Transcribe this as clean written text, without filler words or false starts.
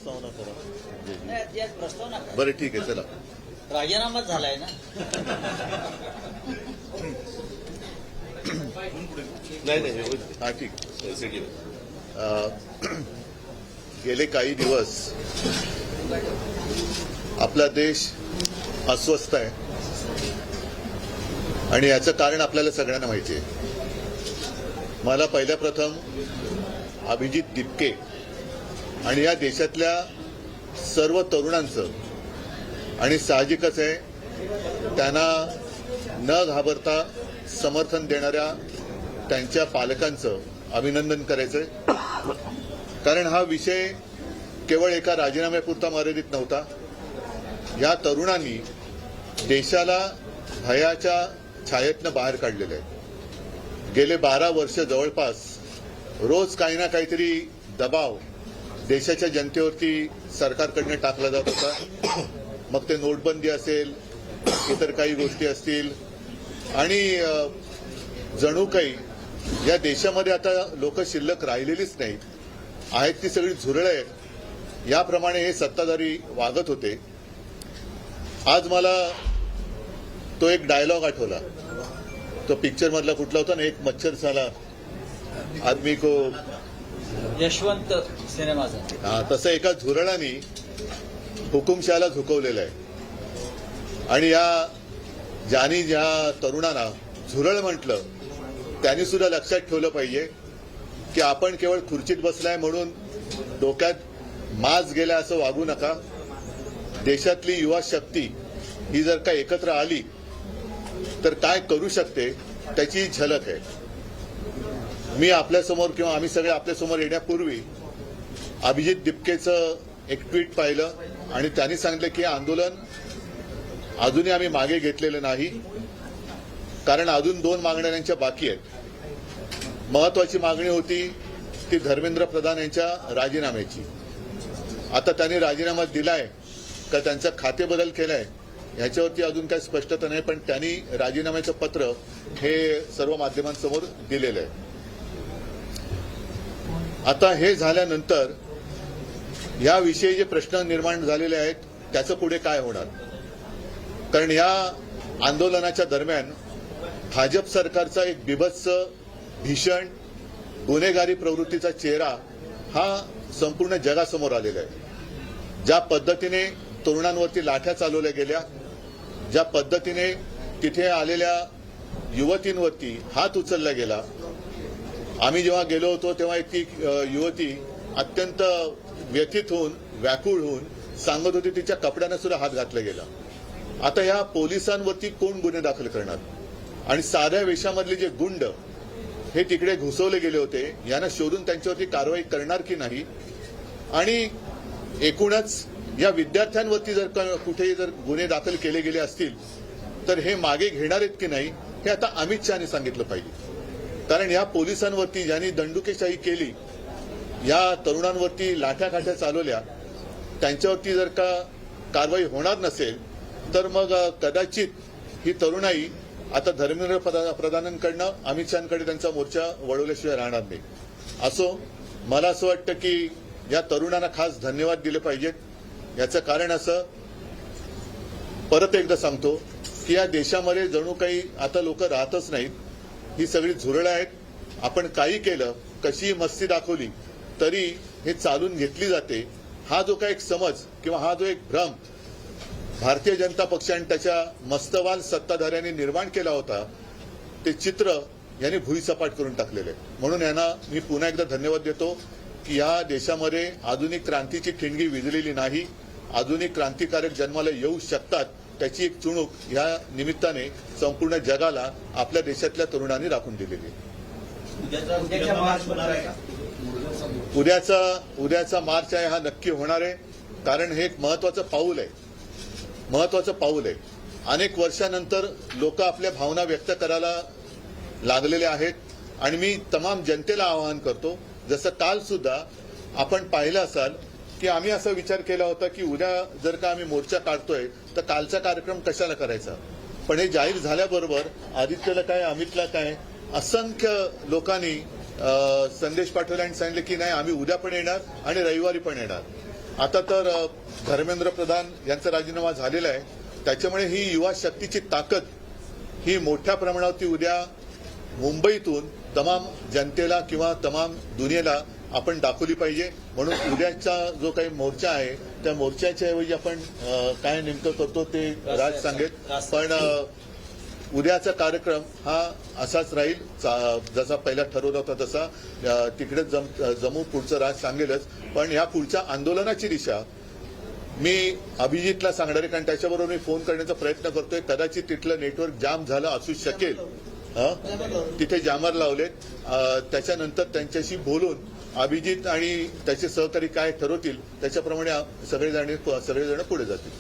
प्रस्तावना करा. नाही, आज प्रस्तावना करा. बरं ठीक आहे चला. राजीनामाच झालाय ना. नाही हा ठीक. गेले काही दिवस आपला देश अस्वस्थ आहे आणि याचं कारण आपल्याला सगळ्यांना माहिती आहे. मला पहिल्या प्रथम अभिजित दिपके आणि या देशातल्या सर्व तरुणांचं आणि साहजिकच आहे त्यांना न घाबरता समर्थन देणाऱ्या त्यांच्या पालकांचं अभिनंदन करायचंय. कारण हा विषय केवळ एका राजीनाम्यापुरता मर्यादित नव्हता. या तरुणांनी देशाला भयाच्या छायेतनं बाहेर काढलेलं आहे. गेले 12 वर्ष जवळपास रोज काही ना काहीतरी दबाव देशाच्या जनतेवरती सरकारकडनं टाकला जात होता. मग ते नोटबंदी असेल, इतर काही गोष्टी असतील आणि जणू काही या देशामध्ये आता लोक शिल्लक राहिलेलीच नाहीत, आहेत ती सगळी झुरळं आहेत, याप्रमाणे हे सत्ताधारी वागत होते. आज मला तो एक डायलॉग आठवला. तो पिक्चर मधला कुठला होता ना, एक मच्छर साला आदमी को, यशवंत सिनेमाचा. हा, तसं एका झुरळानी हुकुमशहाला झुकवलेलं आहे. आणि ज्या तरुणांना झुरळ म्हटलं त्यांनी सुद्धा लक्षात ठेवलं पाहिजे की आपण केवळ खुर्चीत बसलाय म्हणून डोक्यात माज गेला असं वागू नका. देशातली युवा शक्ती ही जर का एकत्र आली तर काय करू शकते त्याची झलक आहे. मी आपल्यासमोर किंवा आम्ही सगळे आपल्यासमोर येण्यापूर्वी अभिजित दिपकेचं एक ट्विट पाहिलं आणि त्यांनी सांगितलं की आंदोलन अजूनही आम्ही मागे घेतलेलं नाही, कारण अजून 2 मागण्या त्यांच्या बाकी आहेत. महत्वाची मागणी होती ती धर्मेंद्र प्रधान यांच्या राजीनाम्याची. आता त्यांनी राजीनामा दिलाय का त्यांचा खातेबदल केलाय ह्याच्यावरती अजून काही स्पष्टता नाही, पण त्यांनी राजीनाम्याचं पत्र हे सर्व माध्यमांसमोर दिलेलं आहे. आता हे झाल्यानंतर याविषयी जे प्रश्न निर्माण झालेले आहेत त्याचं पुढे काय होणार. कारण या आंदोलनाच्या दरम्यान भाजप सरकारचा एक बिभत्स भीषण गुन्हेगारी प्रवृत्तीचा चेहरा हा संपूर्ण जगासमोर आलेला आहे. ज्या पद्धतीने तरुणांवरती लाठ्या चालवल्या गेल्या, ज्या पद्धतीने तिथे आलेल्या युवतींवरती हात उचलला गेला. आम्ही जेव्हा गेलो होतो तेव्हा एक युवती अत्यंत व्यथित होऊन व्याकुळ होऊन सांगत होती तिच्या कपड्यांना सुद्धा हात घातला गेला. आता या पोलिसांवरती कोण गुन्हे दाखल करणार. आणि साध्या वेशामधले जे गुंड हे तिकडे घुसवले गेले होते, यांना शोधून त्यांच्यावरती कारवाई करणार की नाही. आणि एकूणच या विद्यार्थ्यांवरती जर कुठेही जर गुन्हे दाखल केले गेले असतील तर हे मागे घेणार आहेत की नाही हे आता अमित शहाने सांगितलं पाहिजे. कारण या पोलिसांवरती ज्यांनी दंडुकेशाही केली, या तरुणांवरती लाठ्याकाठ्या चालवल्या, त्यांच्यावरती जर का कारवाई होणार नसेल तर मग कदाचित ही तरुणाई आता धर्मेंद्र प्रधानांकडनं अमित शहाकडे त्यांचा मोर्चा वळवल्याशिवाय राहणार नाही. असो, मला असं वाटतं की या तरुणांना खास धन्यवाद दिले पाहिजेत. याचं कारण असं, परत एकदा सांगतो की या देशामध्ये जणू काही आता लोक राहतच नाहीत, ही सगळी झुरळं आहेत. आपण काही केलं, कशीही मस्ती दाखवली तरी हे चालून घेतली जाते. हा जो काही एक समज किंवा हा जो एक भ्रम भारतीय जनता पक्ष आणि त्याच्या मस्तवाल सत्ताधाऱ्यांनी निर्माण केला होता, ते चित्र यांनी भुईसपाट करून टाकलेले. म्हणून यांना मी पुन्हा एकदा धन्यवाद देतो की या देशामध्ये आधुनिक क्रांतीची ठिणगी विझलेली नाही. आधुनिक क्रांतिकारक जन्माला येऊ शकतात, त्याची एक चुणूक या निमित्ताने संपूर्ण जगाला आपल्या देशातल्या तरुणांनी राखून दिलेली आहे. उद्याचा मार्च आहे, हा नक्की होणार आहे. कारण हे एक महत्वाचं पाऊल आहे. अनेक वर्षानंतर लोक आपल्या भावना व्यक्त करायला लागलेले आहेत आणि मी तमाम जनतेला आवाहन करतो, जसं काल सुद्धा आपण पाहिलं असाल की आम्ही असा विचार केला होता की उद्या जर का आम्ही मोर्चा काढतोय तर कालचा कार्यक्रम कशाला करायचा. पण हे जाहीर झाल्याबरोबर आदित्यला काय, अमितला काय, असंख्य लोकांनी संदेश पाठवले आणि सांगितले की नाही, आम्ही उद्या पण येणार आणि रविवारी पण येणार. आता तर धर्मेंद्र प्रधान यांचा राजीनामा झालेला आहे. त्याच्यामुळे ही युवा शक्तीची ताकद ही मोठ्या प्रमाणावरती उद्या मुंबईतून तमाम जनतेला किंवा तमाम दुनियेला आपण दाखवली पाहिजे. म्हणून उद्याचा जो काही मोर्चा आहे त्या मोर्चाच्या ऐवजी आपण काय नेमकं करतो ते राज सांगेल. पण उद्याचा कार्यक्रम हा असाच राहील जसा पहिला ठरवला होता तसा तिकडेच जमू. पुढचं राज सांगेलच. पण या पुढच्या आंदोलनाची दिशा मी अभिजितला सांगणार आहे, कारण त्याच्याबरोबर मी फोन करण्याचा प्रयत्न करतोय. कदाचित तिथलं नेटवर्क जाम झालं असू शकेल. तिथे जामर लावलेत. त्याच्यानंतर त्यांच्याशी बोलून अभिजित आणि त्याचे सहकारी काय ठरवतील त्याच्याप्रमाणे सगळेजण पुढे जातील.